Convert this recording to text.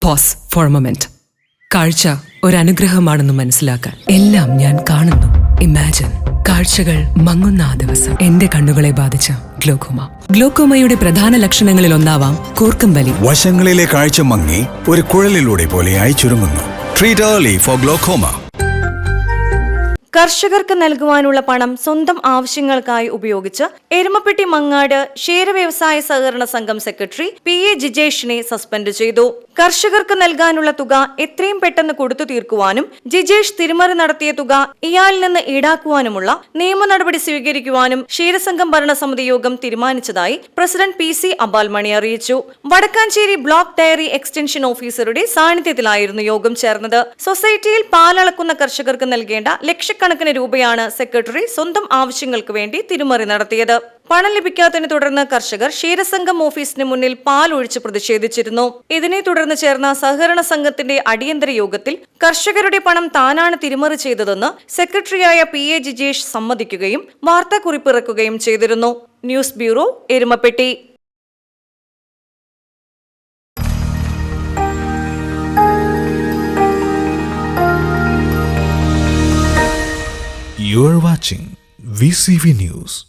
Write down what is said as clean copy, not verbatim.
Pose four A moment. കാഴ്ച ഒരനുഗ്രഹമാണെന്ന് മനസ്സിലാക്കാൻ എല്ലാം ഞാൻ കാണുന്നു. ഇമാജിൻ, കാഴ്ചകൾ മങ്ങുന്ന ആ ദിവസം എന്റെ കണ്ണുകളെ ബാധിച്ച ഗ്ലോക്കോമ. ഗ്ലോക്കോമയുടെ പ്രധാന ലക്ഷണങ്ങളിൽ ഒന്നാവാം കൂർക്കം വലി. വശങ്ങളിലെ കാഴ്ച മങ്ങി ഒരു കുഴലിലൂടെ പോലെയായി ചുരുങ്ങുന്നു. Treat early four glaucoma. കർഷകർക്ക് നൽകുവാനുള്ള പണം സ്വന്തം ആവശ്യങ്ങൾക്കായി ഉപയോഗിച്ച് എരുമപ്പെട്ടി മങ്ങാട് ക്ഷീര വ്യവസായ സഹകരണ സംഘം സെക്രട്ടറി PA ജിജേഷിനെ സസ്പെൻഡ് ചെയ്തു. കർഷകർക്ക് നൽകാനുള്ള തുക എത്രയും പെട്ടെന്ന് കൊടുത്തു തീർക്കുവാനും ജിജേഷ് തിരിമറി നടത്തിയ തുക ഇയാളിൽ നിന്ന് ഈടാക്കുവാനുമുള്ള നിയമ നടപടി സ്വീകരിക്കുവാനും ക്ഷീരസംഘം ഭരണസമിതി യോഗം തീരുമാനിച്ചതായി പ്രസിഡന്റ് PC അബാൽമണി അറിയിച്ചു. വടക്കാഞ്ചേരി ബ്ലോക്ക് ഡയറി എക്സ്റ്റൻഷൻ ഓഫീസറുടെ സാന്നിധ്യത്തിലായിരുന്നു യോഗം ചേർന്നത്. സൊസൈറ്റിയിൽ പാലളക്കുന്ന കർഷകർക്ക് നൽകേണ്ട ലക്ഷക്കണക്കിന് രൂപയാണ് സെക്രട്ടറി സ്വന്തം ആവശ്യങ്ങൾക്ക് വേണ്ടി തിരിമറി നടത്തിയത്. പണം ലഭിക്കാത്തതിനെ തുടർന്ന് കർഷകർ ക്ഷീരസംഘം ഓഫീസിന് മുന്നിൽ പാൽ ഒഴിച്ച് പ്രതിഷേധിച്ചിരുന്നു. ഇതിനെ തുടർന്ന് ചേർന്ന സഹകരണ സംഘത്തിന്റെ അടിയന്തര യോഗത്തിൽ കർഷകരുടെ പണം താനാണ് തിരിമറി ചെയ്തതെന്ന് സെക്രട്ടറിയായ PA ജിജേഷ് സമ്മതിക്കുകയും വാർത്താക്കുറിപ്പിറക്കുകയും ചെയ്തിരുന്നു. News bureau, Erumapetty. You are watching VCV News.